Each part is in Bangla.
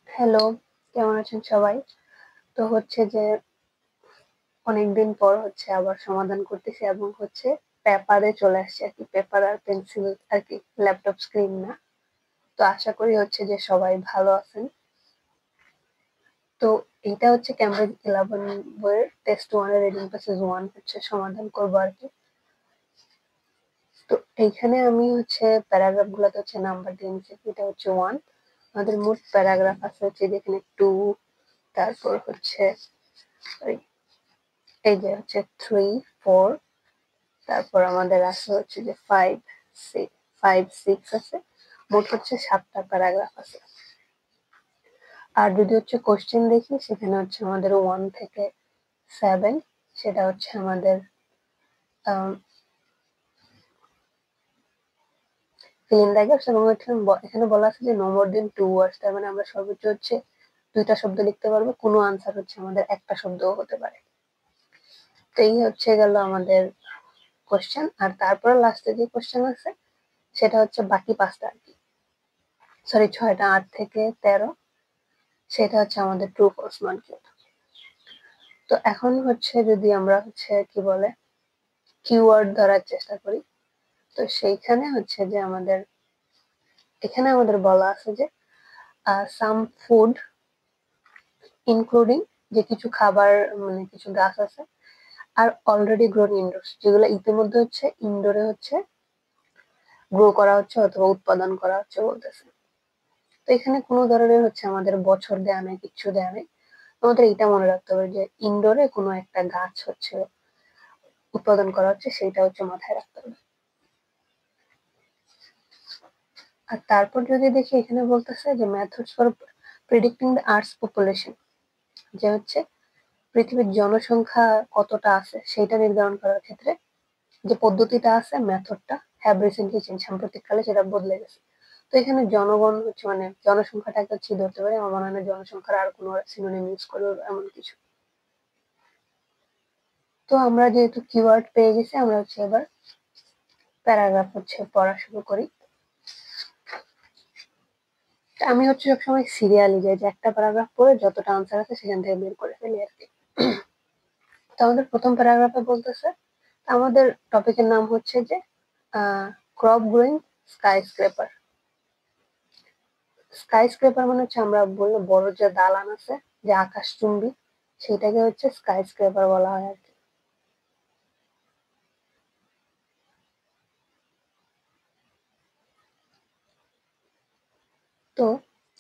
হ্যালো, কেমন আছেন সবাই? তো হচ্ছে যে অনেকদিন পর হচ্ছে আবার সমাধান করতেছি এবং হচ্ছে পেপারে চলে আসছে আরকি। পেপার আর পেন্সিল আরকি, ল্যাপটপ স্ক্রিন না। তো আশা করি হচ্ছে যে সবাই ভালো আছেন। তো এইটা হচ্ছে ক্যামব্রিজ 11 বইয়ের টেস্ট 1 এর রিডিং প্যাসেজ 1 হচ্ছে সমাধান করবো আরকি। তো এইখানে আমি হচ্ছে প্যারাগ্রাফ গুলোতে হচ্ছে নাম্বার দিয়ে নিচ্ছি। এটা হচ্ছে 1, আমাদের মোট প্যারাগ্রাফ আছে হচ্ছে যেখানে 2, তারপর হচ্ছে সরি এই যে হচ্ছে 3, 4, তারপর আমাদের আছে হচ্ছে যে 5, 6 আছে। মোট হচ্ছে 7টা প্যারাগ্রাফ আছে। আর যদি হচ্ছে কোশ্চেন দেখি সেখানে হচ্ছে আমাদের 1 থেকে 7, সেটা হচ্ছে আমাদের fill in the gaps এবং এখানে বলা আছে যে no more than 2 words, তার মানে আমরা সর্বোচ্চ হচ্ছে 2টা শব্দ লিখতে পারবো, কোনো আনসার হচ্ছে আমাদের একটা শব্দও হতে পারে। তো এই হচ্ছে গেল আমাদের কোশ্চেন। আর তারপরে লাস্টে যে কোশ্চেন আছে সেটা হচ্ছে বাকি 5টা আরকি, সরি 6টা, 8 থেকে 13, সেটা হচ্ছে আমাদের ট্রু ফলস মান কি। তো এখন হচ্ছে যদি আমরা হচ্ছে কি বলে কিওয়ার্ড ধরার চেষ্টা করি, তো সেইখানে হচ্ছে যে এখানে আমাদের বলা আছে যে সাম ফুড ইনক্লুডিং, যে কিছু খাবার মানে কিছু গাছ আছে, আর অলরেডি গ্রোন ইনডোরস, যেগুলো ইতিমধ্যে হচ্ছে ইনডোরে হচ্ছে গ্রো করা হচ্ছে অথবা উৎপাদন করা হচ্ছে বলতেছে। তো এখানে কোনো ধরনের হচ্ছে আমাদের বছর দেয়া নেই, কিচ্ছু দেয়া নেই। আমাদের এটা মনে রাখতে হবে যে ইনডোরে কোনো একটা গাছ হচ্ছে উৎপাদন করা হচ্ছে, সেটা হচ্ছে মাথায় রাখতে হবে। আর তারপর যদি দেখি এখানে বলতেছে যে methods for predicting the earths population, যে হচ্ছে পৃথিবীর জনসংখ্যা কতটা আছে সেটা নির্ধারণ করার ক্ষেত্রে যে পদ্ধতিটা আছে, মেথডটা হ্যাভ রিসেন্টলি চেঞ্জ, সাম্প্রতিককালে সেটা বদলে গেছে। তো এখানে জনগণ হচ্ছে মানে জনসংখ্যাটা একটা ধরতে পারে, আমার মনে হয় না জনসংখ্যার আর কোনো সিনোনিম ইউজ করবে এমন কিছু। তো আমরা যেহেতু কিওয়ার্ড পেয়ে গেছি, আমরা হচ্ছে এবার প্যারাগ্রাফ হচ্ছে পড়া শুরু করি। আমি হচ্ছে সবসময় সিরিয়ালি যাই, যে একটা প্যারাগ্রাফ পড়ে যতটা আনসার আছে সেখান থেকে বের করে ফেলি আর কি। তো আমাদের প্রথম প্যারাগ্রাফে বলতেছে, আমাদের টপিকের নাম হচ্ছে যে crop growing sky scraper. Sky scraper মানে হচ্ছে আমরা বললো বড় যে দালান আছে, যে আকাশচুম্বী, সেটাকে হচ্ছে স্কাই স্ক্রেপার বলা হয় আর কি। তো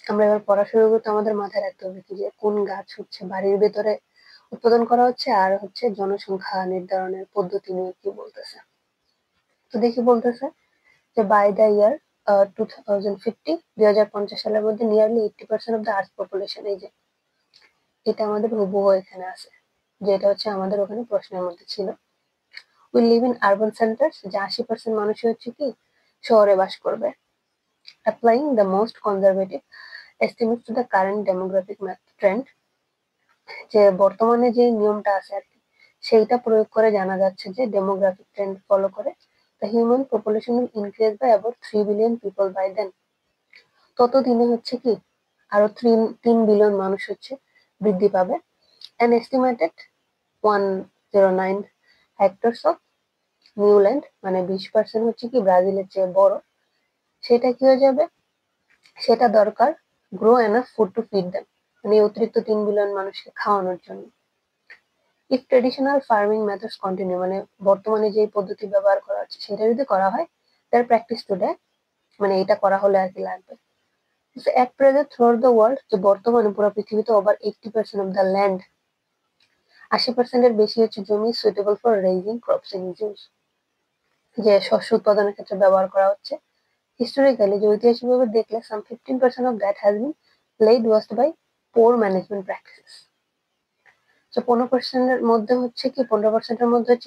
আমরা এবার পড়া শুরু করতে আমাদের মাথায় রাখতে হবে কি, যে কোন গাছ হচ্ছে বাড়ির ভেতরে উৎপাদন করা হচ্ছে, আর হচ্ছে জনসংখ্যা নির্ধারণের পদ্ধতি নিয়ে কি বলতেছে। তো দেখি বলতেছে যে বাই দ্য ইয়ার 2050 সালের মধ্যে nearly 80% of the earth population, এই যে এটা আমাদের হুবহু এখানে আছে, যেটা হচ্ছে আমাদের ওখানে প্রশ্নের মধ্যে ছিল, will live in urban centres, যে 80% মানুষই হচ্ছে কি শহরে বাস করবে, applying the most conservative estimates to the current demographic trend, যে বর্তমানে যে নিয়মটা আছে আর কি, সেইটা প্রয়োগ করে জানা যাচ্ছে যে ডেমোগ্রাফিক ট্রেন্ড ফলো করে the human population will increase by about 3 billion people by then, ততদিনে হচ্ছে কি আরো 3 বিলিয়ন মানুষ হচ্ছে বৃদ্ধি পাবে। An estimated 109 hectares of Newland, মানে 20% হচ্ছে কি ব্রাজিলের চেয়ে বড়, সেটা কি হয়ে যাবে, সেটা দরকার grow enough food to feed them, মানে অতিরিক্ত 3 বিলিয়ন মানুষকে খাওয়ানোর জন্য। If traditional farming methods continue, মানে বর্তমানে যে পদ্ধতি ব্যবহার করা হচ্ছে সেটা যদি করা হয়, তার প্র্যাকটিস টুডে, মানে এটা করা হলে আর কি লাগবে। At present throughout the world, যে বর্তমানে পুরো পৃথিবীতে ওভার 80% অফ দ্য ল্যান্ড, 80% এর বেশি হচ্ছে জমি suitable for raising crops in use, যে শস্য উৎপাদনের ক্ষেত্রে ব্যবহার করা হচ্ছে। হিস্টোরিক্যালি, যে ঐতিহাসিকভাবে দেখলে, সাম 15% of that has been laid waste by poor management practices, তো 15%-এর মধ্যে হচ্ছে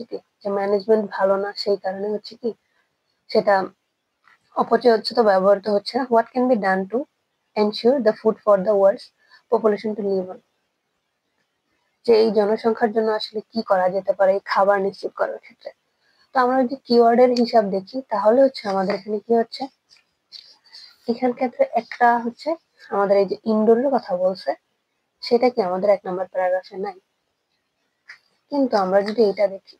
কি যে ম্যানেজমেন্ট ভালো না, সেই কারণে হচ্ছে কি সেটা অপচয় হচ্ছে, তো ব্যবহৃত হচ্ছে না। What can be done to ensure the food for the world's population to live on, যে এই জনসংখ্যার জন্য আসলে কি করা যেতে পারে এই খাবার নিশ্চিত করার ক্ষেত্রে। তো আমরা যদি কিওয়ার্ডের হিসাব দেখি, তাহলে হচ্ছে আমাদের এখানে কি হচ্ছে, এখান ক্ষেত্রে একটা হচ্ছে আমাদের এই যে ইনডোরের কথা বলছে সেটা কি আমাদের 1 নম্বর প্যারাগ্রাফে নাই। কিন্তু আমরা যদি এটা দেখি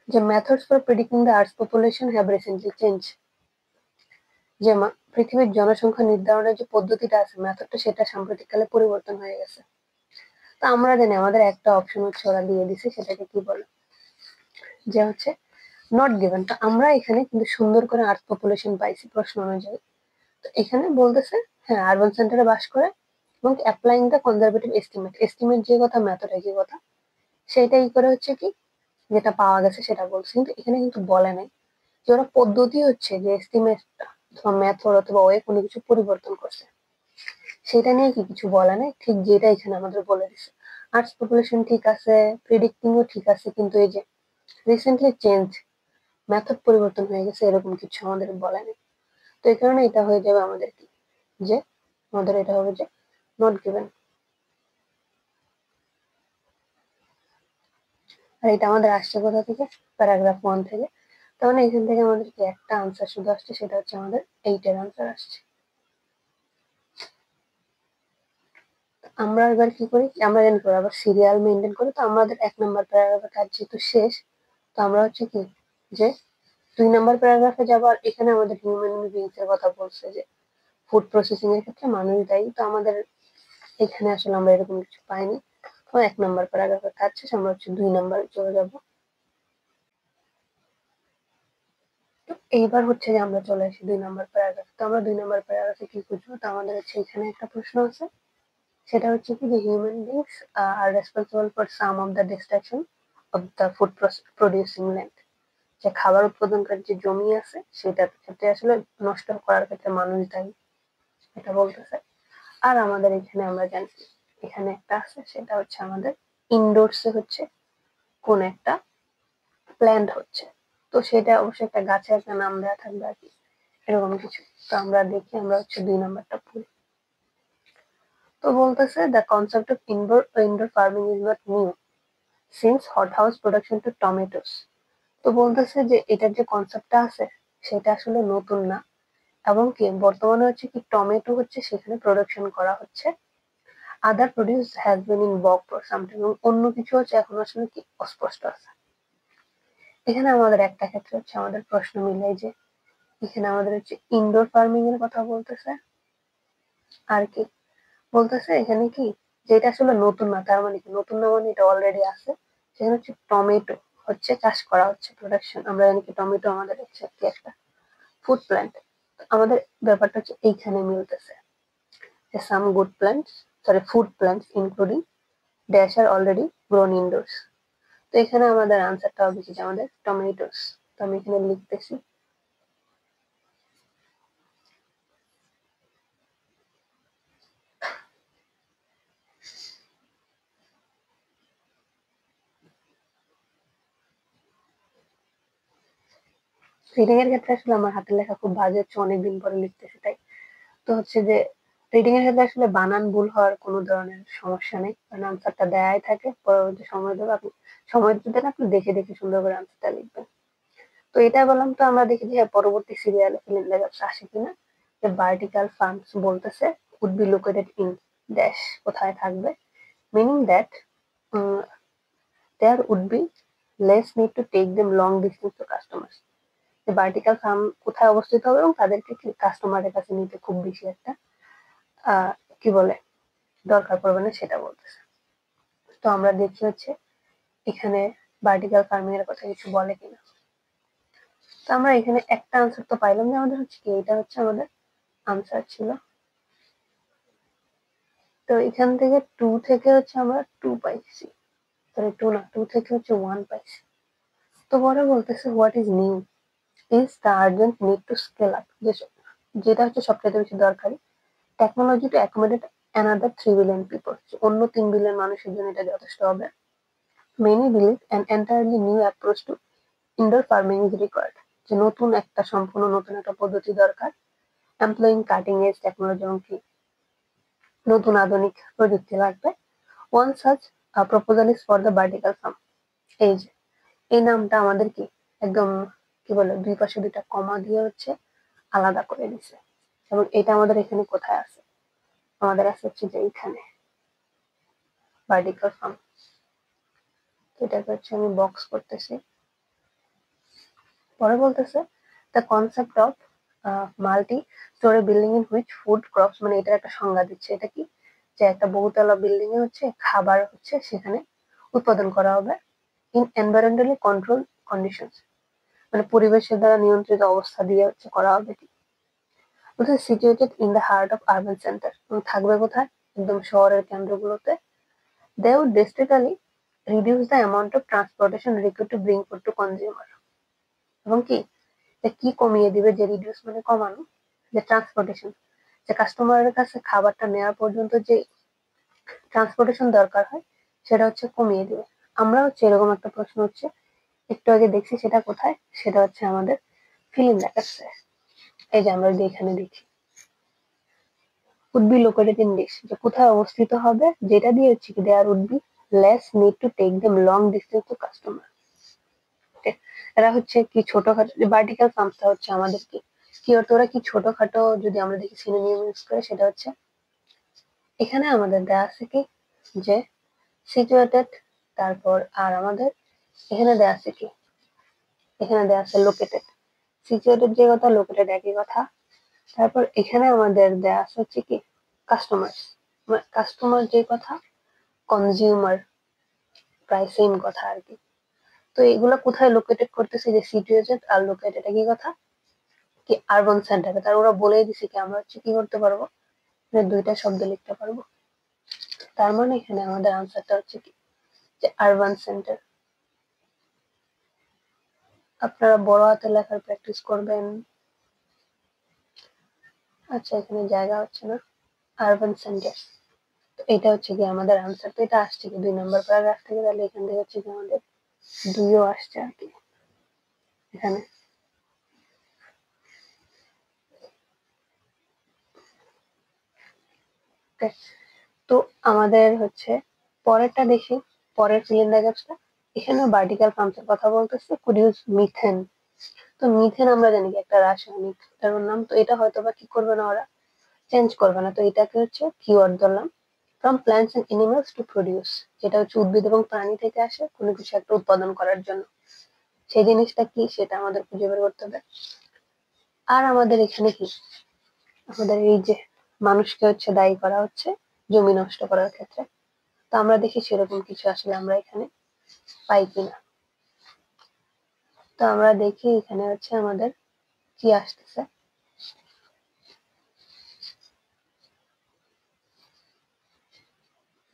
যে methods for predicting the earth population have recently change, যে পৃথিবীর জনসংখ্যা নির্ধারণের যে পদ্ধতিটা আছে মেথডটা সেটা সাম্প্রতিককালে পরিবর্তন হয়ে গেছে। তো আমরা জানি আমাদের একটা অপশন হচ্ছে ওরা দিয়ে দিছে, সেটাকে কি বলে যে হচ্ছে নট গিভেন। তো আমরা এখানে কিন্তু সুন্দর করে আর্থ পপুলেশন পাইছি প্রশ্ন অনুযায়ী। তো এখানে বলতেছে হ্যাঁ আরবান সেন্টারে বাস করে এবং applying the conservative estimate, estimate যে কথা মেথডে যে কথা সেটাই করে হচ্ছে কি যেটা পাওয়া গেছে সেটা বলছে। কিন্তু এখানে কিন্তু বলে নাই যে ওরা পদ্ধতি হচ্ছে যে এস্টিমেটটা অথবা মেথড অথবা ওয়ে কোনো কিছু পরিবর্তন করছে, সেটা নিয়ে কি কিছু বলা নেই। ঠিক যেটা এখানে আমাদের বলে দিচ্ছে আর্টস পপুলেশন ঠিক আছে, প্রেডিক্টিংও ঠিক আছে, কিন্তু এই যে রিসেন্টলি চেঞ্জ মেথড পরিবর্তন হয়ে গেছে এরকম কিছু আমাদের বলে নেই। তো এই কারণে এটা হয়ে যাবে আমাদের কি যে আমাদের এটা হবে যে নট গিভেন। আর এটা আমাদের আসছে কোথা থেকে, প্যারাগ্রাফ 1 থেকে। তার মানে এখান থেকে আমাদের কি একটা আনসার শুধু আসছে, সেটা হচ্ছে আমাদের 8 এর আনসার আসছে। আমরা এবার কি করি, আমরা জানি করে আবার সিরিয়াল মেনটেন করি। তো আমাদের 1 নম্বর প্যারাগ্রাফের কাজ যেহেতু শেষ, তো আমরা হচ্ছে কি যে 2 নম্বর প্যারাগ্রাফে যাবো। আর এখানে আমাদের হিউম্যান বিংস এর কথা বলছে যে ফুড প্রসেসিং এর ক্ষেত্রে মানুষ দায়ী। তো আমাদের এখানে আসলে আমরা এরকম কিছু পাইনি। তো 1 নম্বর প্যারাগ্রাফের কাজ শেষ, আমরা হচ্ছে 2 নম্বরে চলে যাব। তো এইবার হচ্ছে যে আমরা চলে আসি 2 নম্বর প্যারাগ্রাফ। তো আমরা 2 নম্বর প্যারাগ্রাফে কি খুঁজবো, তো আমাদের হচ্ছে এখানে একটা প্রশ্ন আছে, সেটা হচ্ছে কি যে human beings are responsible for some of the destruction of the food producing land, যে খাবার উৎপাদনকারী যে জমি আছে সেটার ক্ষেত্রে আসলে নষ্ট করার ক্ষেত্রে মানুষ দায়ী, এটা বলতেছে। আর আমাদের এখানে আমরা জানি এখানে একটা আছে, সেটা হচ্ছে আমাদের ইনডোরসে হচ্ছে কোন একটা প্ল্যান্ট হচ্ছে। তো সেটা অবশ্যই একটা গাছের একটা নাম দেওয়া থাকবে আর কি, এরকম কিছু। তো আমরা দেখি আমরা হচ্ছে 2 নাম্বারটা পড়ি। তো বলতেছে the concept of indoor farming is not new since hothouse production to tomatoes. তো বলতেছে যে এটার যে কনসেপ্টটা আছে সেটা আসলে নতুন না, এবং কি বর্তমানে হচ্ছে কি টমেটো হচ্ছে সেখানে প্রোডাকশন করা হচ্ছে। আদার প্রডিউস হ্যাজ বিন ইন বক ফর সাম টাইম, এবং অন্য কিছু হচ্ছে এখন আসলে কি অস্পষ্ট আছে। এখানে আমাদের একটা ক্ষেত্রে হচ্ছে আমাদের প্রশ্ন মিলাই যে এখানে আমাদের হচ্ছে ইনডোর ফার্মিং এর কথা বলতেছে, আর কি বলতেছে এখানে কি যেটা আসলে নতুন না, তার মানে কি নতুন না মানে এটা অলরেডি আছে। সেখানে হচ্ছে টমেটো হচ্ছে চাষ করা হচ্ছে, প্রোডাকশন। আমরা জানি কি টমেটো আমাদের হচ্ছে কি একটা ফুড প্ল্যান্ট। আমাদের ব্যাপারটা হচ্ছে এইখানে মিলতেছে যে some good plants, sorry food plants including dash আর অলরেডি গ্রোন ইনডোরস। তো এখানে আমাদের আনসারটা হবে কি যে আমাদের টমেটোস। তো আমি এখানে লিখতেছি রিডিং এর ক্ষেত্রে আসলে আমার হাতের লেখা খুব বাজে হচ্ছে, অনেকদিন পরে লিখতেছি তাই। তো হচ্ছে যে রিডিং এর ক্ষেত্রে আসলে বানান ভুল হওয়ার কোনো ধরনের সমস্যা নেই, কারণ আনসারটা দেয়াই থাকে। পরবর্তী সময় দেবে, আপনি সময় দিতে আপনি দেখে দেখে সুন্দর করে আনসারটা লিখবেন। তো এটা বললাম। তো আমরা দেখি যে পরবর্তী সিরিয়ালে সিলিন্ডার আসে কিনা, যে ভার্টিক্যাল ফার্মস বলতেছে would be located in dash, কোথায় থাকবে, meaning that there would be less need to take them long distance to customers. যে ভার্টিক্যাল ফার্ম কোথায় অবস্থিত হবে এবং তাদেরকে কাস্টমারের কাছে নিতে খুব বেশি একটা কি বলে দরকার পড়বে না, সেটা বলতেছে। তো আমরা দেখি হচ্ছে এখানে ভার্টিক্যাল ফার্মিং এর কথা কিছু বলে কিনা। তো আমরা এখানে একটা আনসার তো পাইলাম যে আমাদের হচ্ছে কি এটা হচ্ছে আমাদের আনসার ছিল। তো এখান থেকে 2 থেকে হচ্ছে আমরা 2 পাইছি, সরি 2 না, 2 থেকে হচ্ছে 1 পাইছি। তো পরে বলতেছে what is new is the urgent need to scale up, যেটা হচ্ছে সবচেয়ে বেশি দরকারি technology to accommodate another 3 billion people, অন্য 3 বিলিয়ন মানুষের জন্য এটা যথেষ্ট হবে। Many believe an entirely new approach to indoor farming is required, যে নতুন একটা সম্পূর্ণ নতুন একটা পদ্ধতি দরকার। এমপ্লয়িং কাটিং এজ টেকনোলজি, এবং কি নতুন আধুনিক প্রযুক্তি লাগবে। One such proposal is for the vertical farm. এই যে এই নামটা আমাদের কি একদম কি বলে দুই পাশে দুইটা কমা দিয়ে হচ্ছে আলাদা করে দিছে। এবং এটা আমাদের এখানে কোথায় আছে, আমাদের আছে হচ্ছে যে এইখানে ভার্টিক্যাল ফার্ম। এটাকে হচ্ছে আমি বক্স করতেছি। পরে বলতেছে the concept of multi story building in which food crops, মানে এটার একটা সংজ্ঞা দিচ্ছে। এটা কি, যে একটা বহুতলা বিল্ডিং এ হচ্ছে খাবার হচ্ছে সেখানে উৎপাদন করা হবে ইন এনভায়রনমেন্টালি কন্ট্রোল কন্ডিশনস, মানে পরিবেশের দ্বারা নিয়ন্ত্রিত অবস্থা দিয়ে হচ্ছে করা হবে। কি বলছে situated in the heart of urban centre, থাকবে কোথায়, একদম শহরের কেন্দ্রগুলোতে। They would drastically reduce the amount of transportation required to bring food to consumer. এবং কি, যে কি কমিয়ে দিবে, যে রিডিউস মানে কমানো, যে ট্রান্সপোর্টেশন, যে কাস্টমারের কাছে খাবারটা নেওয়ার পর্যন্ত যে ট্রান্সপোর্টেশন দরকার হয় সেটা হচ্ছে কমিয়ে দিবে। আমরা হচ্ছে এরকম একটা প্রশ্ন হচ্ছে একটু আগে দেখছি, সেটা কোথায়, সেটা হচ্ছে আমাদের ফিলিং দেখাচ্ছে। এই যে আমরা যদি এখানে দেখি would be located in this, যে কোথায় অবস্থিত হবে, যেটা দিয়ে হচ্ছে কি there would be less need to take them long distance to customer। এরা হচ্ছে কি ছোটখাটো, ভার্টিক্যাল ফার্মটা হচ্ছে আমাদের কি কি অর্থ, ওরা কি ছোটখাটো, যদি আমরা দেখি সিনোনিম ইউজ করে, সেটা হচ্ছে এখানে আমাদের দেয়া আছে কি, যে সিচুয়েটেড, তারপর আর আমাদের এখানে দেয়া আছে কি, এখানে দেয়া আছে লোকেটেড। সিচুয়েটেড যে কথা, লোকেটেড একই কথা। তারপর এখানে আমাদের দেয়া আছে হচ্ছে কি কাস্টমার, কাস্টমার যে কথা, কনজিউমার প্রায় সেম কথা আর কি। তো এগুলা কোথায় লোকেটেড করতেছে, যে সিচুয়েটেড আর লোকেটেড একই কথা, কি আরবান সেন্টারে। তার ওরা বলেই দিছে কি আমরা হচ্ছে কি করতে পারবো, মানে দুইটা শব্দ লিখতে পারবো। তার মানে এখানে আমাদের আনসারটা হচ্ছে কি, যে আরবান সেন্টার। আপনারা বড় হাতে লেখার প্র্যাকটিস করবেন। আচ্ছা, এখানে জায়গা হচ্ছে না, আরবান সেন্টার। তো এটা হচ্ছে কি আমাদের আনসার। তো এটা আসছে কি 2 নম্বর প্যারাগ্রাফ থেকে, তাহলে এখান থেকে হচ্ছে কি আমাদের 2ও আসছে আর কি এখানে। Okay, তো আমাদের হচ্ছে পরেরটা দেখি, পরের ফিল ইন দ্য গ্যাপসটা। এখানে ভার্টিক্যাল ফার্মসের কথা বলতেছে, কুড ইউজ মিথেন। তো মিথেন আমরা জানি কি একটা রাসায়নিক, এটার নাম। তো এটা হয়তো বা কি করবে না, ওরা চেঞ্জ করবে না। তো এটাকে হচ্ছে কিওয়ার্ড ধরলাম, from plants and animals to produce, যেটা হচ্ছে উদ্ভিদ এবং প্রাণী থেকে আসে কোনো কিছু একটা উৎপাদন করার জন্য। সেই জিনিসটা কি, সেটা আমাদের খুঁজে বের করতে হবে। আর আমাদের এখানে কি, আমাদের এই যে মানুষকে হচ্ছে দায়ী করা হচ্ছে জমি নষ্ট করার ক্ষেত্রে। তো আমরা দেখি সেরকম কিছু আসলে আমরা এখানে পাই কিনা। তো আমরা দেখি এখানে হচ্ছে আমাদের কি আসতেছে।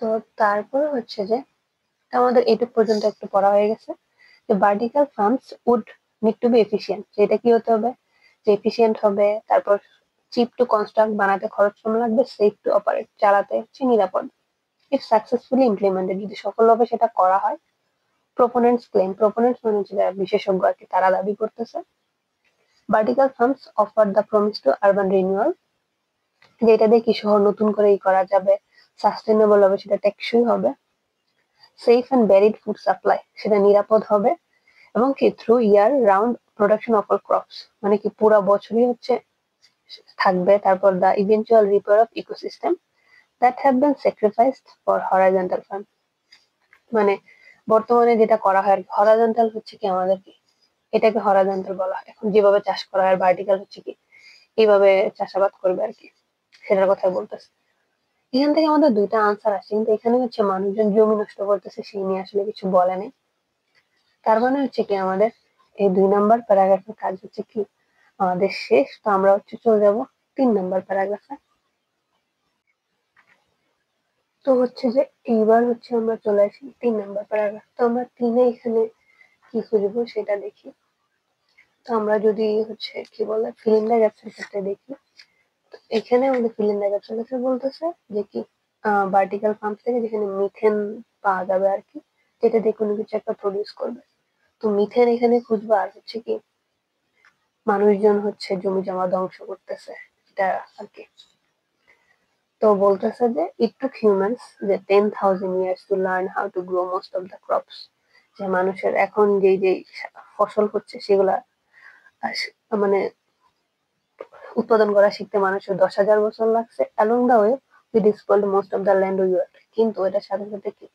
তো তারপর হচ্ছে যে আমাদের এইটুক পর্যন্ত একটু পড়া হয়ে গেছে, যে vertical farms would need to be efficient, যেটা কি হতে হবে, যে এফিসিয়েন্ট হবে, তারপর চিপ টু কনস্ট্রাক্ট, বানাতে খরচ কম লাগবে, সেফ টু অপারেট, চালাতে হচ্ছে নিরাপদ। ইফ সাকসেসফুলি ইমপ্লিমেন্টেড, যদি সফলভাবে সেটা করা হয়। প্রোপোনেন্টস ক্লেম, প্রোপোনেন্টস মানে হচ্ছে যারা বিশেষজ্ঞ আর কি, তারা দাবি করতেছে vertical farms offer the promise to urban renewal, যেটা দিয়ে কি শহর নতুন করে করা যাবে, সাস্টেনেবল হবে, সেটা টেকসই হবে, safe and varied food supply, সেটা নিরাপদ হবে, এবং কি through year round production of all crops, মানে কি পুরো বছরই হচ্ছে থাকবে। তারপর the eventual repair of ecosystem that have been sacrificed for horizontal farm, মানে বর্তমানে যেটা করা হয় আর কি, হরাইজন্টাল হচ্ছে কি আমাদের কি, এটাকে হরাইজন্টাল বলা হয়। এখন যেভাবে চাষ করা হয়, ভার্টিক্যাল হচ্ছে কি এইভাবে চাষাবাদ করবে আর কি, সেটার কথা বলতেছে। এখান থেকে আমাদের দুইটা আনসার আসছে, কিন্তু এখানে হচ্ছে মানুষজন জমি নষ্ট করতেছে সেই নিয়ে আসলে কিছু বলে নেই। তার মানে হচ্ছে কি আমাদের এই 2 নম্বর প্যারাগ্রাফের কাজ হচ্ছে কি আমাদের শেষ। তো আমরা হচ্ছে চলে যাব 3 নম্বর প্যারাগ্রাফে। তো হচ্ছে যে এইবার হচ্ছে আমরা চলে আসি 3 নম্বর প্যারাগ্রাফ। তো আমরা তিনে এখানে কি খুঁজবো সেটা দেখি। তো আমরা যদি হচ্ছে কি বলে ফিল ইন দ্য গ্যাপস এর ক্ষেত্রে দেখি, এখানে আমাদের ফিল ইন দ্য গ্যাপস এর ক্ষেত্রে বলতেছে যে কি ভার্টিক্যাল ফার্ম থেকে যেখানে মিথেন পাওয়া যাবে আর কি, যেটা দিয়ে কোনো কিছু একটা প্রডিউস করবে। তো মিথেন এখানে খুঁজবো, আর হচ্ছে কি মানুষজন হচ্ছে জমি জমা ধ্বংস করতেছে এটা আর কি। তো বলতেছে যে ইট টুক হিউম্যানস যে 10,000 years to learn how to grow most of the crops, যে মানুষের এখন যেই যেই ফসল হচ্ছে সেগুলা মানে উৎপাদন করা শিখতে মানুষের 10,000 বছর লাগছে। Along the way we despoiled most of the land we worked. কিন্তু এটার সাথে সাথে কি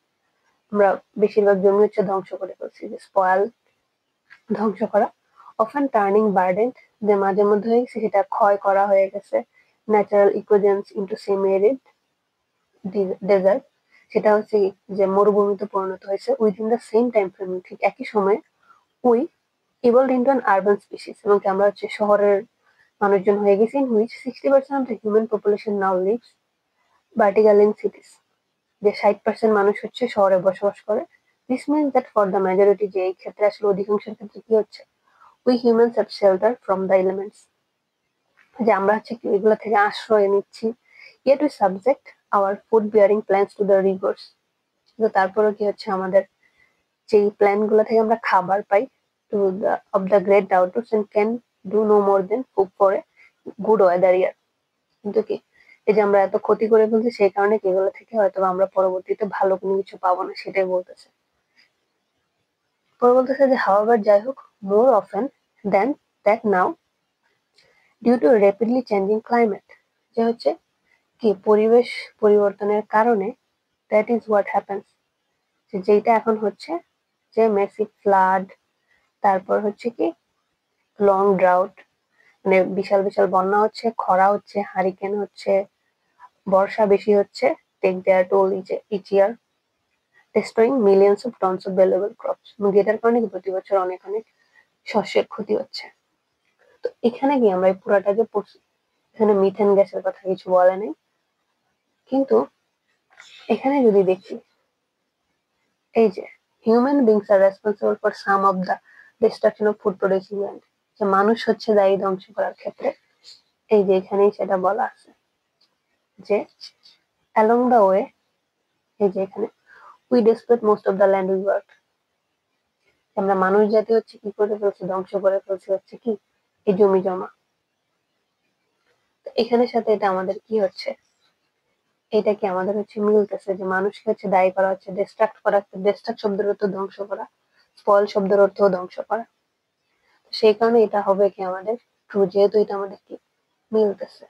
আমরা বেশিরভাগ জমি হচ্ছে ধ্বংস করে ফেলছি। যে স্পয়েল, ধ্বংস করা, অফেন টার্নিং বার্ডেন, যে মাঝে মধ্যে সেটা ক্ষয় করা হয়ে গেছে natural ecosystems into semi arid desert, সেটা হচ্ছে যে মরুভূমিতে পরিণত হয়েছে within the same time frame. ঠিক একই সময়ে we evolved into an urban species, এবং আমরা হচ্ছে শহরের মানুষজন হয়ে গেছি, in which 60% of the human population now lives vertically in cities, যে 60% মানুষ হচ্ছে শহরে বসবাস করে। This means that for the majority, যে এই ক্ষেত্রে আসলে অধিকাংশের ক্ষেত্রে কি হচ্ছে, we humans have shelter from the elements, যে আমরা হচ্ছে কি এগুলো থেকে আশ্রয় নিচ্ছি, yet we subject our food bearing plants to the rigors, কিন্তু তারপরেও কি হচ্ছে আমাদের যেই প্ল্যান্ট গুলো থেকে আমরা খাবার পাই, to the of the great outdoors and can do no more than cook for a good weather year. কিন্তু কি এই যে আমরা এত ক্ষতি করে ফেলছি, সেই কারণে কি এগুলো থেকে হয়তো আমরা পরবর্তীতে ভালো কোনো কিছু পাবো না, সেটাই বলতেছে। পরে বলতেছে যে হাওয়াভার, যাই হোক, more often than that now due to rapidly changing climate, যে হচ্ছে কি পরিবেশ পরিবর্তনের কারণে, দ্যাট ইজ হোয়াট হ্যাপেন্স, যেটা এখন হচ্ছে যে মেসিভ ফ্লাড, তারপর হচ্ছে কি লং ড্রাউট, মানে বিশাল বিশাল বন্যা হচ্ছে, খরা হচ্ছে, হারিকেন হচ্ছে, বর্ষা বেশি হচ্ছে, take their toll each year, destroying millions of tons of valuable crops, এবং যেটার কারণে প্রতি বছর অনেক অনেক শস্যের ক্ষতি হচ্ছে। তো এখানে কি আমরা এই পুরাটা যে পড়ছি, এখানে মিথেন গ্যাসের কথা কিছু বলে নাই, কিন্তু এখানে যদি দেখি এই যে human beings are responsible for some of the destruction of food producing land, যে মানুষ হচ্ছে দায়ী ধ্বংস করার ক্ষেত্রে। এই যে এখানেই সেটা বলা আছে যে অ্যালং দ্য ওয়ে, এই যে এখানে we displayed most of the land we work, আমরা মানুষ জাতি হচ্ছে কি করে ফেলছি, ধ্বংস করে ফেলছি হচ্ছে কি এই জমি জমা। তো এখানের সাথে এটা আমাদের কি হচ্ছে, এটা কি আমাদের হচ্ছে মিলতেছে, যে মানুষকে হচ্ছে দায়ী করা হচ্ছে, ডিস্ট্রাক্ট করা, ডিস্ট্রাক্ট শব্দের অর্থ ধ্বংস করা, স্পয়েল শব্দের অর্থ ধ্বংস করা। সেই কারণে এটা হবে কি আমাদের ট্রু, যেহেতু এটা আমাদের কি মিলতেছে,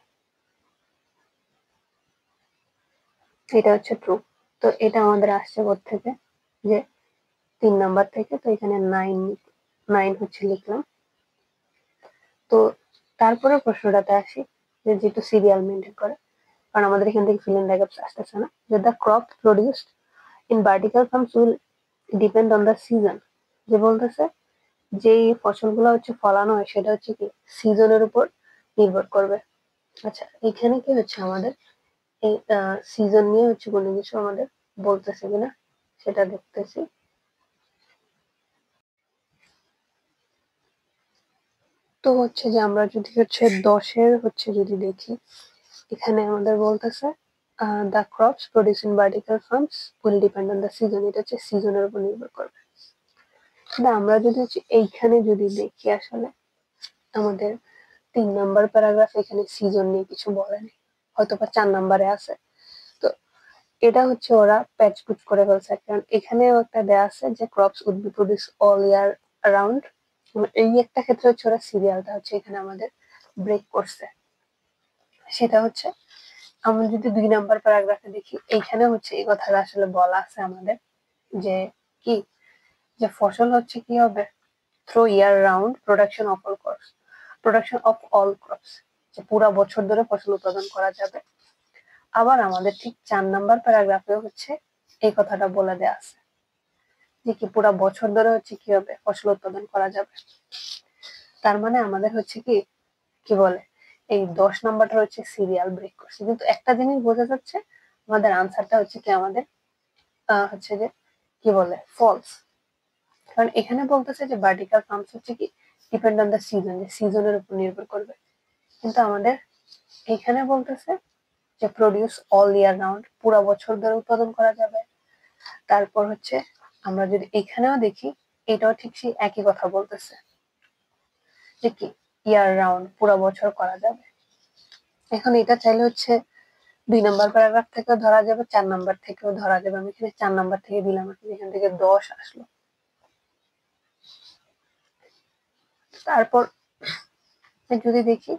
এটা হচ্ছে ট্রু। তো এটা আমাদের আসছে থেকে, যে 3 নাম্বার থেকে। তো এখানে 9 হচ্ছে লিখলাম। তো তারপরে প্রশ্নটাতে আসি, যে যেহেতু সিরিয়াল মেনটেন করে, কারণ আমাদের এখান থেকে ফিল ইন দ্য গ্যাপস আসতেছে না, যে the crop produced in vertical farms will depend on the season, যে বলতেছে যেই ফসলগুলো হচ্ছে ফলানো হয় সেটা হচ্ছে কি সিজনের উপর নির্ভর করবে। আচ্ছা, এখানে কি হচ্ছে আমাদের এই সিজন নিয়ে হচ্ছে কোনো কিছু আমাদের বলতেছে কিনা সেটা দেখতেছি। তো হচ্ছে যে আমরা যদি হচ্ছে 10-এর হচ্ছে যদি দেখি, এখানে আমাদের বলতেছে the crops produce in vertical farms will depend on the season, এটা হচ্ছে সিজনের উপর নির্ভর করবে। কিন্তু আমরা যদি হচ্ছে এইখানে যদি দেখি, আসলে আমাদের 3 নাম্বার প্যারাগ্রাফ এখানে সিজন নিয়ে কিছু বলেনি, হয়তো বা 4 নাম্বারে আছে। তো এটা হচ্ছে ওরা প্যাচ পুচ করে ফেলছে, কারণ এখানেও একটা দেয়া আছে যে crops would be produce all year around, এই একটা ক্ষেত্রে হচ্ছে ওরা সিরিয়ালটা হচ্ছে এখানে আমাদের ব্রেক করছে। সেটা হচ্ছে আমরা যদি 2 নাম্বার প্যারাগ্রাফে দেখি, এইখানে হচ্ছে এই কথাটা আসলে বলা আছে আমাদের, যে কি যে ফসল হচ্ছে কি হবে through year round production of all crops, production of all crops, যে পুরা বছর ধরে ফসল উৎপাদন করা যাবে। আবার আমাদের ঠিক 4 নাম্বার প্যারাগ্রাফে হচ্ছে এই কথাটা বলে দেয়া আছে, যে কি পুরা বছর ধরে হচ্ছে কি হবে ফসল উৎপাদন করা যাবে। তার মানে আমাদের হচ্ছে কি কি বলে এই 10 নাম্বারটা হচ্ছে সিরিয়াল ব্রেক করছে। কিন্তু একটা জিনিস বোঝা যাচ্ছে, আমাদের আনসারটা হচ্ছে কি আমাদের হচ্ছে যে কি বলে ফলস, কারণ এখানে বলতেছে যে ভার্টিক্যাল ফার্মস হচ্ছে কি ডিপেন্ড অন দ্য সিজন, যে সিজনের উপর নির্ভর করবে। কিন্তু আমাদের এখানে বলতেছে যে প্রডিউস অল ইয়ার রাউন্ড, পুরা বছর ধরে উৎপাদন করা যাবে। তারপর হচ্ছে আমরা যদি এখানেও দেখি, এটাও ঠিক সেই একই কথা বলতেছে, যে কি ইয়ার রাউন্ড পুরা বছর করা যাবে। এখন এটা চাইলে হচ্ছে 2 নাম্বার প্যারাগ্রাফ থেকেও ধরা যাবে, 4 নাম্বার থেকেও ধরা যাবে। আমি এখানে 4 নাম্বার থেকে দিলাম, এখান থেকে 10 আসলো। তারপর যদি দেখি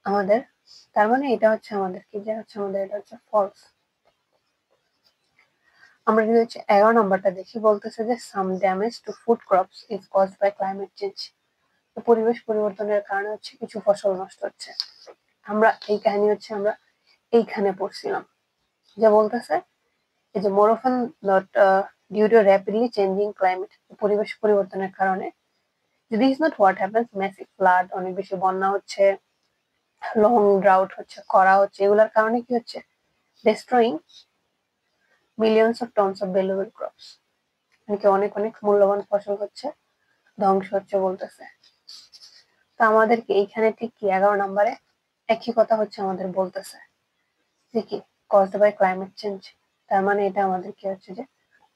আমাদের, তার মানে এটা হচ্ছে আমাদের কি, যে হচ্ছে আমাদের এটা হচ্ছে ফলস। আমরা যদি হচ্ছে 11 নাম্বারটা দেখি, বলতেছে যে some damage to food crops is caused by climate change. পরিবেশ পরিবর্তনের কারণে হচ্ছে কিছু ফসল নষ্ট হচ্ছে। আমরা এই কাহিনী হচ্ছে আমরা এইখানে পড়ছিলাম, যা বলতেছে এই যে more often not due to rapidly changing climate, পরিবেশ পরিবর্তনের কারণে। This is not what happens, massive flood, অনেক বেশি বন্যা হচ্ছে, লং ড্রাউট হচ্ছে, খরা হচ্ছে, এগুলোর কারণে কি হচ্ছে, destroying millions of tonnes of valuable crops, নাকি অনেক অনেক মূল্যবান ফসল হচ্ছে ধ্বংস হচ্ছে বলতেছে। তো আমাদেরকে এইখানে ঠিক কি 11 নম্বরে একই কথা হচ্ছে আমাদের বলতেছে যে কি কজড বাই ক্লাইমেট চেঞ্জ। তার মানে এটা আমাদের কি হচ্ছে যে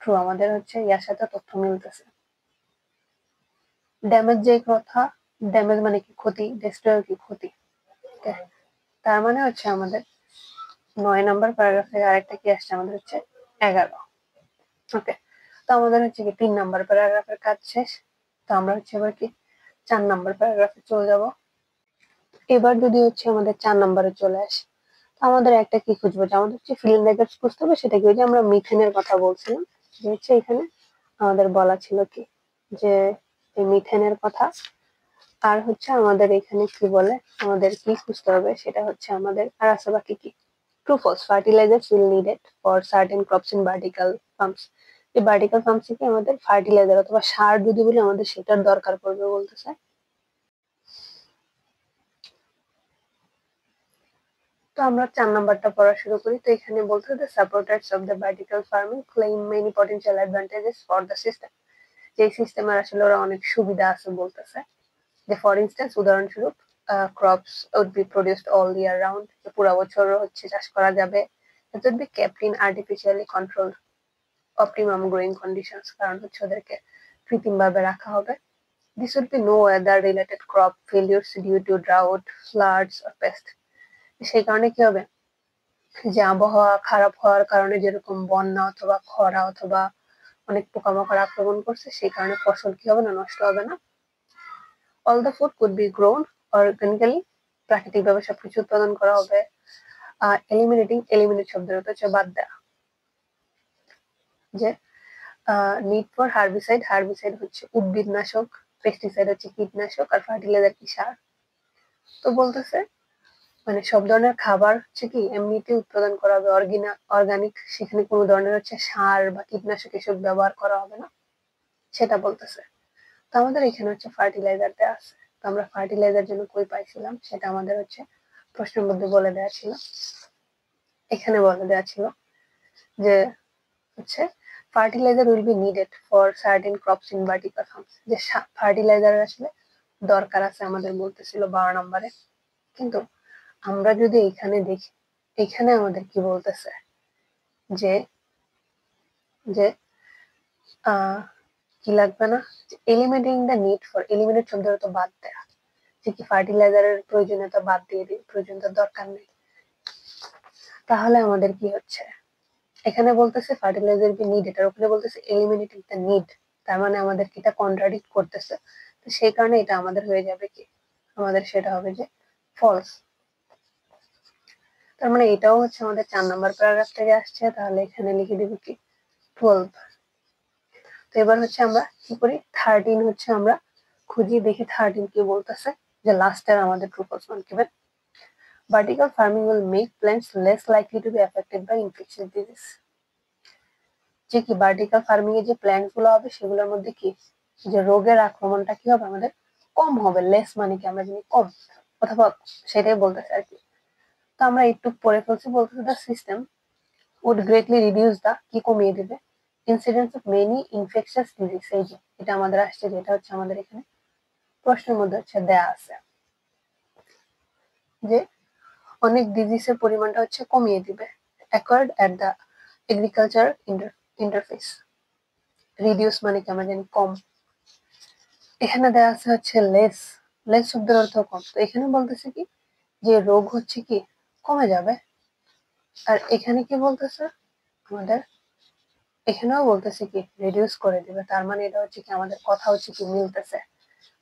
ট্রু, আমাদের হচ্ছে ইয়ার সাথে তথ্য মিলতেছে। ড্যামেজ যে কথা, ড্যামেজ মানে কি ক্ষতি, ডিস্ট্রয় কি ক্ষতি, তার মানে হচ্ছে আমাদের 9 নম্বর প্যারাগ্রাফ থেকে আরেকটা কি আসছে আমাদের হচ্ছে 11। ওকে, তো আমাদের হচ্ছে কি 3 নম্বর প্যারাগ্রাফের কাজ শেষ। তো আমরা হচ্ছে এবার কি 4 নম্বর প্যারাগ্রাফে চলে যাব। এবার যদি হচ্ছে আমাদের 4 নম্বরে চলে আসি, আমাদের একটা কি খুঁজবো, যে আমাদের হচ্ছে ফিল্ম রেকর্ডস খুঁজতে হবে। সেটা কি, যে আমরা মিথেনের কথা বলছিলাম, যে হচ্ছে এখানে আমাদের বলা ছিল কি, যে এই মিথেনের কথা। আর হচ্ছে আমাদের এখানে কি বলে, আমাদের কি খুঁজতে হবে সেটা হচ্ছে আমাদের আর আছে বাকি কি, true false, fertilisers will needed for certain crops in vertical farms. এই ভার্টিক্যাল ফার্মস কি আমাদের ফার্টিলাইজার অথবা সার যদি বলি আমাদের সেটার দরকার পড়বে বলতেছে। তো আমরা 4 নাম্বারটা পড়া শুরু করি। তো এখানে বলতে the supporters of the vertical farming claim many potential advantages for the system. যে সিস্টেমের আসলে ওরা অনেক সুবিধা আছে বলতেছে। যে ফর ইনস্ট্যান্স, উদাহরণস্বরূপ, crops would be produced all year round, পুরো বছর হচ্ছে চাষ করা যাবে। It would be kept in artificially controlled optimum growing conditions, কারণ হচ্ছে ওদেরকে কৃত্রিম ভাবে রাখা হবে। This would be no weather related crop failures due to drought, floods or pest. সেই কারণে কি হবে, যে আবহাওয়া খারাপ হওয়ার কারণে যেরকম বন্যা অথবা খরা অথবা অনেক পোকামাকড় আক্রমণ করছে, সেই কারণে ফসল কি হবে না, নষ্ট হবে না। All the food could be grown organically, প্রাকৃতিক ভাবে সবকিছু উৎপাদন করা হবে। এলিমিনেটিং, এলিমিনেট শব্দের অর্থ হচ্ছে বাদ দেওয়া। যে নিড ফর হার্বিসাইড, হার্বিসাইড হচ্ছে উদ্ভিদনাশক, পেস্টিসাইড হচ্ছে কীটনাশক, আর ফার্টিলাইজার কি সার। তো বলতেছে মানে সব ধরনের খাবার হচ্ছে কি এমনিতে উৎপাদন করা হবে অর্গানিক, সেখানে কোনো ধরনের হচ্ছে সার বা কীটনাশক এসব ব্যবহার করা হবে না, সেটা বলতেছে। তো আমাদের এখানে হচ্ছে ফার্টিলাইজার দেওয়া আছে। তো আমরা ফার্টিলাইজার জন্য কই পাইছিলাম সেটা আমাদের হচ্ছে প্রশ্নের মধ্যে বলে দেওয়া ছিল। এখানে বলে দেওয়া ছিল যে হচ্ছে fertiliser will be needed for certain crops in vertical farms, যে ফার্টিলাইজার আসলে দরকার আছে আমাদের বলতেছিল 12 নম্বরে। কিন্তু আমরা যদি এখানে দেখি, এখানে আমাদের কি বলতেছে, যে যে কি লাগবে না, eliminating the need for, eliminate শব্দের তো বাদ দেয়া, যে কি ফার্টিলাইজারের প্রয়োজনীয়তা বাদ দিয়ে দিই, প্রয়োজনীয়তার দরকার নেই। তাহলে আমাদের কি হচ্ছে, এখানে বলতেছে ফার্টিলাইজার বি নিড, এটার উপরে বলতেছে এলিমিনেটিং দ্য নিড, তার মানে আমাদের কি এটা কন্ট্রাডিক্ট করতেছে। তো সেই কারণে এটা আমাদের হয়ে যাবে কি, আমাদের সেটা হবে যে ফলস। তার মানে এটাও হচ্ছে আমাদের 4 নম্বর প্যারাগ্রাফ থেকে আসছে। তাহলে এখানে লিখে দিব কি 12। তো এবার হচ্ছে আমরা কি করি, 13 হচ্ছে আমরা খুঁজি, দেখি 13 কি বলতেছে, যে লাস্টের আমাদের ট্রু ফলস মান given. Vertical farming will make plants less likely to be affected by infectious disease. যে কি ভার্টিক্যাল ফার্মিং এ যে প্ল্যান্ট গুলো হবে সেগুলোর মধ্যে কি, যে রোগের আক্রমণটা কি হবে আমাদের কম হবে। লেস মানে কি আমরা জানি কম, অথবা সেটাই বলতেছে আর কি। তো আমরা একটু পরে ফেলছি, বলতেছে the system would greatly reduce the, কি কমিয়ে দিবে, incidence of many infectious disease. এই যে এটা আমাদের আসছে, যেটা হচ্ছে আমাদের এখানে প্রশ্নের মধ্যে হচ্ছে দেয়া আছে, যে অনেক ডিজিজের পরিমাণটা হচ্ছে কমিয়ে দিবে। অ্যাকর্ড এট দা এগ্রিকালচার ইন্টারফেস, রিডিউস মানে কি আমরা জানি কম। এখানে দেওয়া আছে হচ্ছে লেস, লেস শব্দের অর্থ কম। তো এখানে বলতেছে কি, যে রোগ হচ্ছে কি কমে যাবে। আর এখানে কি বলতেছে আমাদের, এখানেও বলতেছে কি রিডিউস করে দিবে। তার মানে এটা হচ্ছে কি আমাদের কথা হচ্ছে কি মিলতেছে।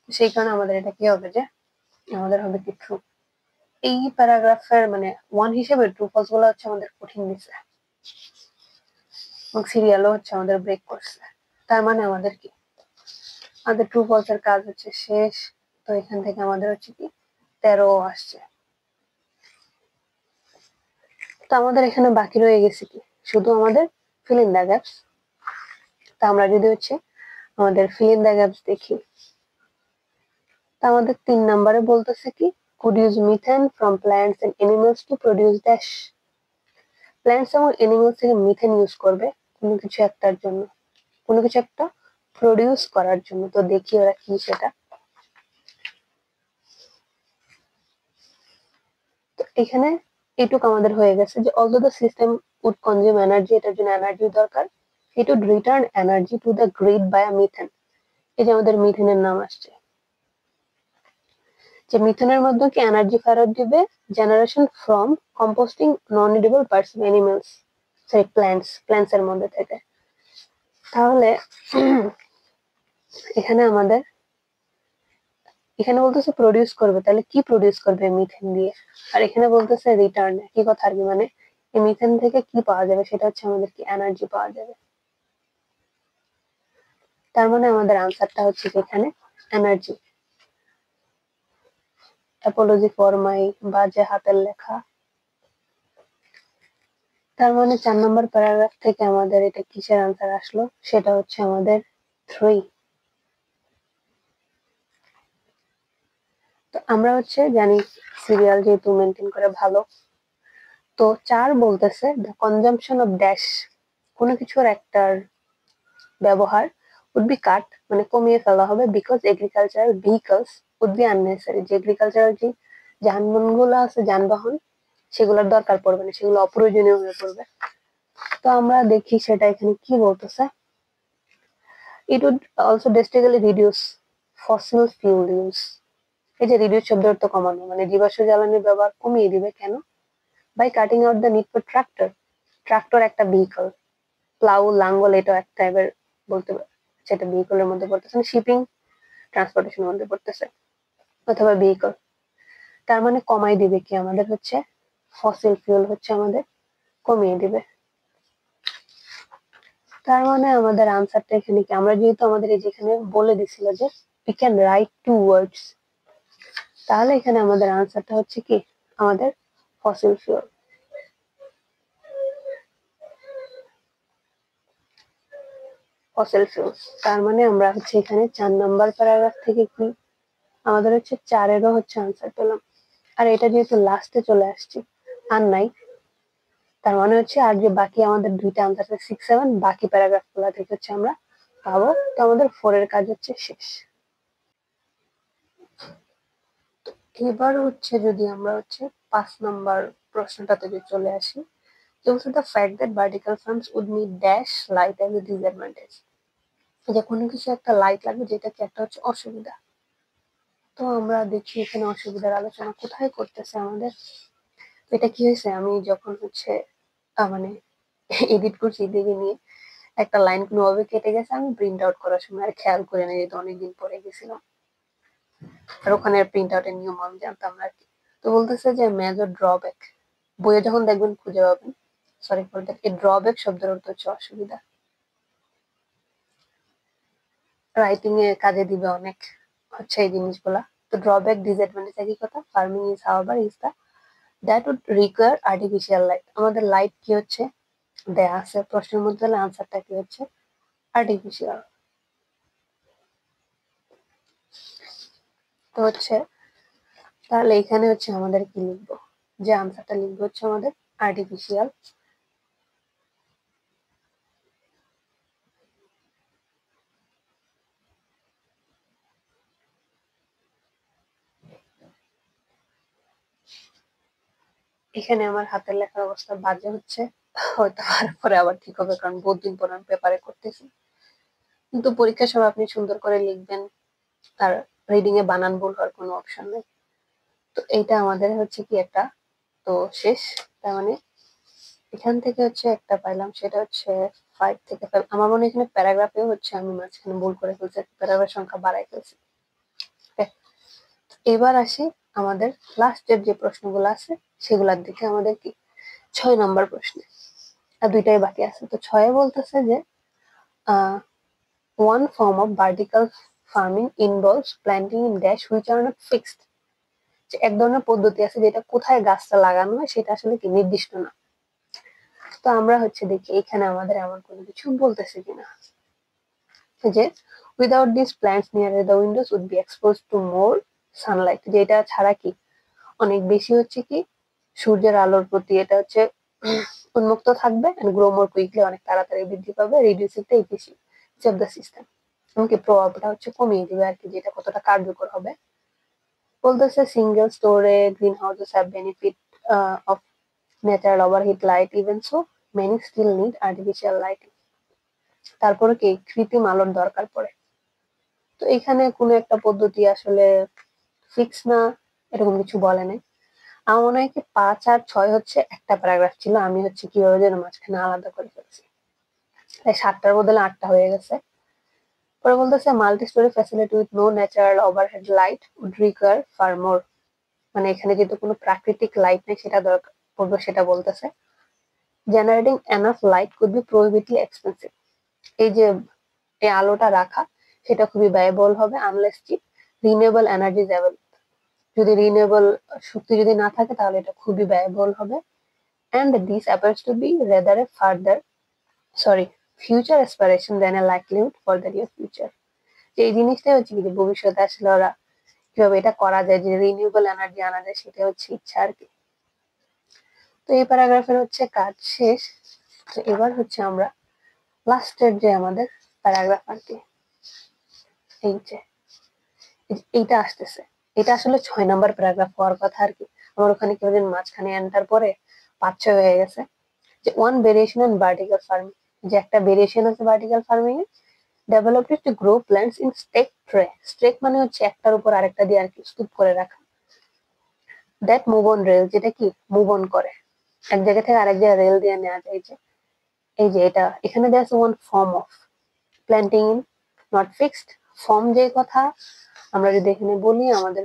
সেই কারণে আমাদের এটা কি হবে, যে আমাদের হবে কি ট্রু। এই প্যারাগ্রাফের মানে 1 হিসেবে ট্রু ফলস গুলো হচ্ছে আমাদের কঠিন দিছে এবং সিরিয়ালও হচ্ছে আমাদের ব্রেক করছে। তার মানে আমাদের কি, আমাদের ট্রু ফলস এর কাজ হচ্ছে শেষ। তো এখান থেকে আমাদের হচ্ছে কি 13 আসছে। তো আমাদের এখানে বাকি রয়ে গেছে কি শুধু আমাদের ফিল ইন দ্য গ্যাপস। তা আমরা যদি হচ্ছে আমাদের ফিল ইন দ্য গ্যাপস দেখি, তা আমাদের 3 নম্বরে বলতেছে কি could use methane from plants and animals to produce dash। Plants এবং এনিমেলস থেকে মিথেন ইউজ করবে কোনো কিছু একটার জন্য, কোনো কিছু একটা প্রডিউস করার জন্য। তো দেখি ওরা কি সেটা। তো এখানে এটুক আমাদের হয়ে গেছে যে although the system would consume energy, এটার জন্য এনার্জি দরকার, it would return energy to the grid by methane. এই যে আমাদের মিথেনের নাম আসছে, যে মিথেনের মধ্যে কি এনার্জি ফেরত দিবে generation from composting non edible parts of animals, sorry plants এর মধ্যে থেকে। তাহলে এখানে আমাদের এখানে বলতেছে প্রডিউস করবে, তাহলে কি প্রডিউস করবে মিথেন দিয়ে? আর এখানে বলতেছে রিটার্ন, কি কথা আর কি, মানে এই মিথেন থেকে কি পাওয়া যাবে সেটা হচ্ছে আমাদের কি এনার্জি পাওয়া যাবে। তার মানে আমাদের আনসারটা হচ্ছে কি এখানে এনার্জি। অ্যাপোলজি ফর মাই বাজে হাতের লেখা। তার মানে 4 নম্বর প্যারাগ্রাফ থেকে আমাদের এটা কিসের আনসার আসলো, সেটা হচ্ছে আমাদের 3। তো আমরা হচ্ছে জানি সিরিয়াল যেহেতু মেনটেন করে ভালো। তো 4 বলতেছে দ্য কনজাম্পশন অফ ড্যাশ, কোনো কিছুর একটার ব্যবহার উড বি কাট মানে কমিয়ে ফেলা হবে because agricultural vehicles would be unnecessary, যে এগ্রিকালচারাল যে যানবাহন গুলো আছে, যানবাহন সেগুলোর দরকার পড়বে না, সেগুলো অপ্রয়োজনীয় হয়ে পড়বে। তো আমরা দেখি সেটা এখানে কি বলতেছে। It would also drastically reduce fossil fuel use. এই যে রিডিউস শব্দের অর্থ কমানো, মানে জীবাশ্ম জ্বালানির ব্যবহার কমিয়ে দিবে কেন? By cutting out the need for tractor. Tractor একটা ভেহিকল, প্লাউ লাঙ্গল এটাও এক টাইপের বলতে পারে, সেটা ভেহিকলের মধ্যে পড়তেছে, শিপিং ট্রান্সপোর্টেশনের মধ্যে পড়তেছে অথবা ভেহিকল। তার মানে কমাই দিবে কি আমাদের হচ্ছে ফসিল ফিউল হচ্ছে আমাদের কমিয়ে দিবে। তার মানে আমাদের আনসারটা এখানে কি, আমরা যেহেতু আমাদের এই যেখানে বলে দিছিল যে we can write 2 words, তাহলে এখানে আমাদের আনসারটা হচ্ছে কি আমাদের ফসিল ফিউল। ফসিল ফিউল, তার মানে আমরা হচ্ছে এখানে 4 নাম্বার প্যারাগ্রাফ থেকে কি আমাদের হচ্ছে 4-এরও হচ্ছে আনসার পেলাম। আর এটা যেহেতু লাস্টে চলে আসছি আর নাই, তার মানে হচ্ছে আর যে বাকি আমাদের দুইটা আনসার আছে 6-7, বাকি প্যারাগ্রাফ গুলা থেকে হচ্ছে আমরা পাবো। তো আমাদের 4 এর কাজ হচ্ছে শেষ। এবার হচ্ছে যদি আমরা হচ্ছে 5 নাম্বার প্রশ্নটাতে যদি চলে আসি, যে হচ্ছে the fact that vertical farms would need dash light as a disadvantage, যে কোনো কিছু একটা লাইট লাগবে যেটা কি একটা হচ্ছে অসুবিধা। তো আমরা দেখি এখানে অসুবিধার আলোচনা কোথায় করতেছে আমাদের। এটা কি হয়েছে, আমি যখন হচ্ছে মানে এডিট করছি এদিকে নিয়ে একটা লাইন কোনোভাবে কেটে গেছে, আমি প্রিন্ট আউট করার সময় আর খেয়াল করে নাই, যেহেতু অনেকদিন পরে গেছিলাম আর ওখানে প্রিন্ট আউটের নিয়ম আমি জানতাম না আর কি। তো বলতেছে যে মেজর ড্রব্যাক, বইয়ে যখন দেখবেন খুঁজে পাবেন, সরি ফর দ্যাট, এই ড্রব্যাক শব্দের অর্থ হচ্ছে অসুবিধা। রাইটিং এ কাজে দিবে অনেক হচ্ছে এই জিনিসগুলা। তো ড্রব্যাক ডিসঅ্যাডভান্টেজ একই কথা। Farming is however is the that would require artificial light. আমাদের লাইট কি হচ্ছে দেয়া আছে প্রশ্নের মধ্যে, তাহলে আনসারটা কি হচ্ছে আর্টিফিশিয়াল। তো হচ্ছে তাহলে এখানে হচ্ছে আমাদের কি লিখবো, যে আনসারটা লিখবো হচ্ছে আমাদের আর্টিফিশিয়াল। এখানে আমার হাতের লেখার অবস্থা বাজে হচ্ছে, হয়তো পরে আবার ঠিক হবে, কারণ বহুত দিন পর আমি পেপারে করতেছি। কিন্তু পরীক্ষার সময় আপনি সুন্দর করে লিখবেন, আর রিডিং এ বানান ভুল হওয়ার কোনো অপশন নেই। তো এইটা আমাদের হচ্ছে কি একটা, তো শেষ। তার মানে এখান থেকে হচ্ছে একটা পাইলাম, সেটা হচ্ছে 5 থেকে 5। আমার মনে হয় এখানে প্যারাগ্রাফেও হচ্ছে আমি মাঝখানে ভুল করে ফেলছি, প্যারাগ্রাফ সংখ্যা বাড়াই ফেলছি। Okay, এবার আসি আমাদের লাস্টের যে প্রশ্নগুলো আছে সেগুলোর দিকে আমাদের কি 6 নম্বর প্রশ্নে, আর দুইটাই বাকি আছে। তো 6 বলতেছে যে one form of vertical farming involves planting in dash which are not fixed, যে এক ধরনের পদ্ধতি আছে যেটা কোথায় গাছটা লাগানো হয় সেটা আসলে কি নির্দিষ্ট না। তো আমরা দেখি এখানে আমাদের এমন কোনো কিছু বলতেছে কিনা, যে without this plants near the windows would be exposed to more sunlight, যেটা ছাড়া কি অনেক বেশি কি সূর্যের আলোর প্রতি এটা উন্মুক্ত থাকবে এন্ড গ্রো মোর কুইকলি, অনেক তাড়াতাড়ি বৃদ্ধি পাবে, reducing the efficiency of the system, এমনকি প্রভাবটা কমিয়ে দিবে আর কি, যেটা কতটা কার্যকর হবে। বলতেছে single storey greenhouses have benefit of natural overhead light, even so many still need artificial lighting. তারপরে কি কৃত্রিম আলোর দরকার পড়ে। তো এখানে কোনো একটা পদ্ধতি আসলে ফিক্স না এরকম কিছু বলে নাই। আমার মনে হয় কি 5 আর 6 একটা প্যারাগ্রাফ ছিল, আমি কিভাবে যেন মাঝখানে আলাদা করে ফেলছি, তাই 7টার বদলে 8টা হয়ে গেছে। পরে বলতেছে multi storey facility with no natural overhead light would require far more, মানে এখানে যেহেতু কোনো প্রাকৃতিক লাইট নেই সেটা দরকার পড়বে, সেটা বলতেছে। Generating enough light could be prohibitively expensive, এই যে এই আলোটা রাখা সেটা খুবই ব্যয়বহুল হবে, unless cheap renewable energy available, যদি রিনিউয়েবল শক্তি যদি না থাকে তাহলে এটা খুবই ব্যয়বহুল হবে। And this appears to be rather a future aspiration than a likelihood for the near future. যে এই জিনিসটাই কি যে ভবিষ্যতে আসলে ওরা কিভাবে এটা করা যায়, যে রিনিউয়েবল এনার্জি আনা যায়, সেটা ইচ্ছা আর কি। তো এই প্যারাগ্রাফের কাজ শেষ। তো এবার আমরা লাস্টের যে আমাদের প্যারাগ্রাফ আর কি, এই যে এইটা আসতেছে, এটা আসলে 6 নাম্বার প্যারাগ্রাফ হওয়ার কথা আর কি, আমার ওখানে কেউ যেন মাঝখানে এন্টার পরে 5-6 হয়ে গেছে। যে one variation in vertical farming, যে একটা ভেরিয়েশন আছে ভার্টিক্যাল ফার্মিং এ, developed to grow plants in stack tray, stack মানে একটার উপর আরেকটা দিয়ে আর কি স্তূপ করে রাখা, দ্যাট মুভ অন রেল, যেটা কি মুভ অন করে, এক জায়গা থেকে আরেক জায়গায় রেল দিয়ে নেওয়া যায়। এই যে এটা এখানে দেওয়া আছে one form of planting in not fixed, form যে কথা আমরা যদি এখানে বলি আমাদের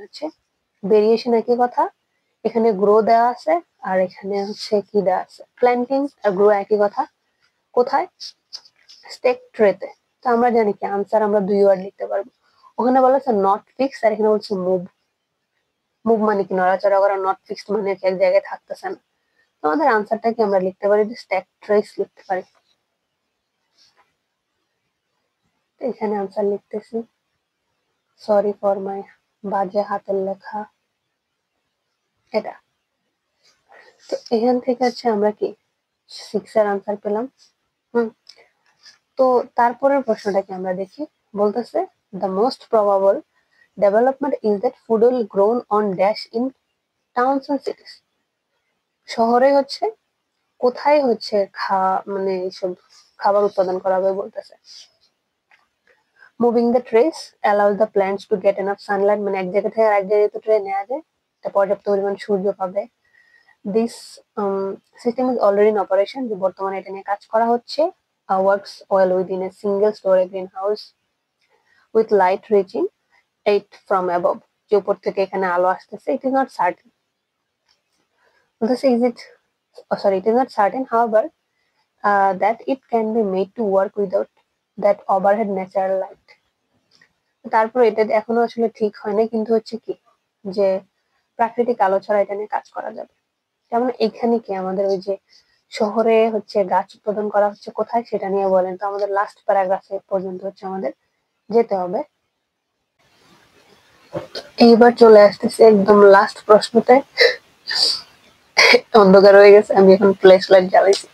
ভেরিয়েশন একই কথা, এখানে গ্রো দেওয়া আছে আর এখানে কি দেওয়া আছে প্ল্যান্টিং আর গ্রো একই কথা, কোথায় স্টেক ট্রেতে। তো আমরা জানি কি আনসার আমরা 2 ওয়ার্ড লিখতে পারবো, ওখানে বলা আছে নট ফিক্স আর এখানে বলছে মুভ, মুভ মানে কি নড়াচড়া করা, নট ফিক্সড মানে এক জায়গায় থাকতেছে না। আমাদের আনসারটা কি আমরা লিখতে পারি যে স্ট্যাক ট্রেস লিখতে পারি। এখানে আনসার লিখতেছি, সরি ফর মাই বাজে হাতের লেখা এটা। তো এখান থেকে আমরা কি 6 এর আনসার পেলাম। তো তারপরের প্রশ্নটাকে আমরা দেখি, বলতেছে the most probable development is that food will grown on dash in towns and cities, শহরে কোথায় মানে এইসব খাবার উৎপাদন করা হবে বলতেছে। Moving the trace allows the plants to get enough sunlight, মানে এক জায়গা থেকে আরেক জায়গায় তো ট্রে নেওয়া যায়, তা পর্যাপ্ত পরিমাণ সূর্য পাবে। This system is already in operation, যে বর্তমানে এটা নিয়ে কাজ করা হচ্ছে। works well within a single story greenhouse with light reaching 8 from above, যে উপর থেকে এখানে আলো আসতেছে। It is not certain, it is not certain however that it can be made to work without that overhead natural light. তারপর এটা এখনো আসলে ঠিক হয় না, কিন্তু কি যে প্রাকৃতিক আলো ছাড়া এটা নিয়ে কাজ করা যাবে। যেমন এখানে কি আমাদের ওই যে শহরে গাছ উৎপাদন করা কোথায় সেটা নিয়ে বলেন, তো আমাদের লাস্ট প্যারাগ্রাফে পর্যন্ত আমাদের যেতে হবে। এইবার চলে আসতেছে একদম লাস্ট প্রশ্নতে, অন্ধকার হয়ে গেছে, আমি এখন ফ্ল্যাশ লাইট জ্বালাইছি,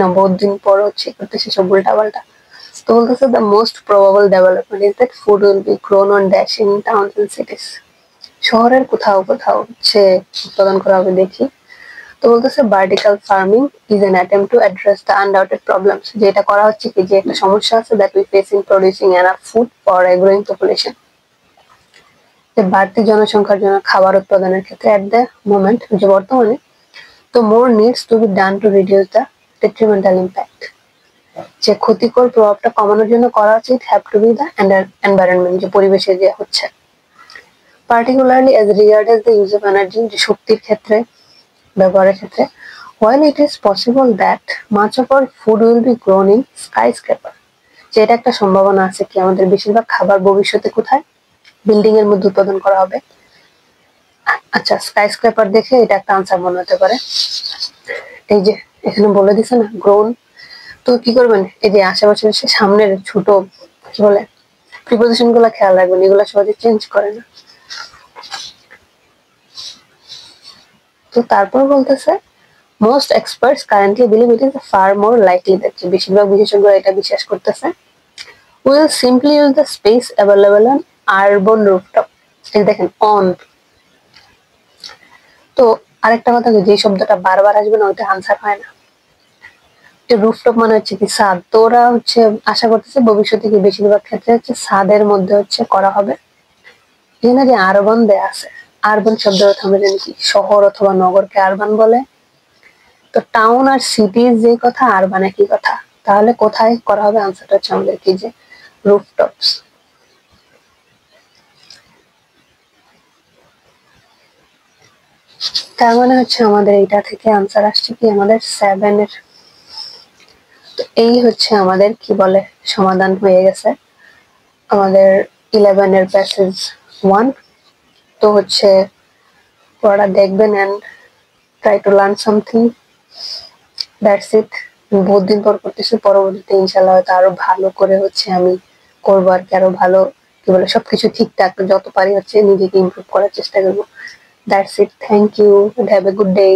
না বহুত দিন পর করতেছি সব উল্টা পাল্টা। তো বলতেছে the most probable development is that food will be grown on dash in towns and cities, শহরের কোথাও কোথাও উৎপাদন করা হবে দেখি। তো বলতেছে vertical farming is an attempt to address the undoubted problems, যেটা করা কি যে একটা সমস্যা আছে that we face in producing enough food for a growing population, যে বাড়তি জনসংখ্যার জন্য খাবার উৎপাদনের ক্ষেত্রে at the moment, যে বর্তমানে, তো more needs to be done to reduce the detrimental impact, যে ক্ষতিকর প্রভাবটা কমানোর জন্য করা উচিত have to be the environment, যে পরিবেশে যে particularly as regards the use of energy, যে শক্তির ক্ষেত্রে ব্যবহারের ক্ষেত্রে, while it is possible that much of our food will be grown in skyscraper, যে এটা একটা সম্ভাবনা আছে কি আমাদের বেশিরভাগ খাবার ভবিষ্যতে কোথায়, বিল্ডিং এর মধ্যে উৎপাদন করা হবে। আচ্ছা, স্কাইস্ক্রেপার দেখে এটা একটা আনসার মনে হতে পারে। এই যে এখানে বলে দিছে না গ্রোন, তো কি করবেন, এই যে আশেপাশে সামনের ছোট কি বলে প্রিপোজিশন গুলা খেয়াল রাখবেন, এগুলা সহজে চেঞ্জ করে না। তো তারপর বলতেছে most experts currently believe it is far more likely that, বেশিরভাগ বিশেষজ্ঞরা এটা বিশ্বাস করতেছে will simply use the space available on urban rooftop. এই দেখেন অন, তো আরেকটা কথা, যে শব্দটা বারবার আসবে না ওইটা আনসার হয় না। রুফটপ মানে হচ্ছে কি ছাদ, তো ওরা হচ্ছে আশা করতেছে ভবিষ্যতে কি বেশিরভাগ ক্ষেত্রে হচ্ছে ছাদের মধ্যে হচ্ছে করা হবে। এখানে যে আরবান দেয়া আছে, আরবান শব্দের অর্থ আমরা জানি কি শহর অথবা নগরকে আরবান বলে। তো টাউন আর সিটির যে কথা আরবান একই কথা, তাহলে কোথায় করা হবে, আনসারটা হচ্ছে আমাদের কি যে রুফটপস। তার মানে হচ্ছে আমাদের এইটা থেকে আনসার আসছে কি আমাদের 7 এর। তো এই হচ্ছে আমাদের কি বলে সমাধান হয়ে গেছে আমাদের 11 এর প্যাসেজ 1। তো হচ্ছে পড়া দেখবেন and try to learn something, that's it. বহুত দিন পর করতেছি, পরবর্তীতে ইনশাল্লাহ হয়তো আরো ভালো করে হচ্ছে আমি করবো আর কি, আরো ভালো কি বলে সবকিছু ঠিকঠাক যত পারি হচ্ছে নিজেকে ইমপ্রুভ করার চেষ্টা করবো। That's it, thank you, have a good day.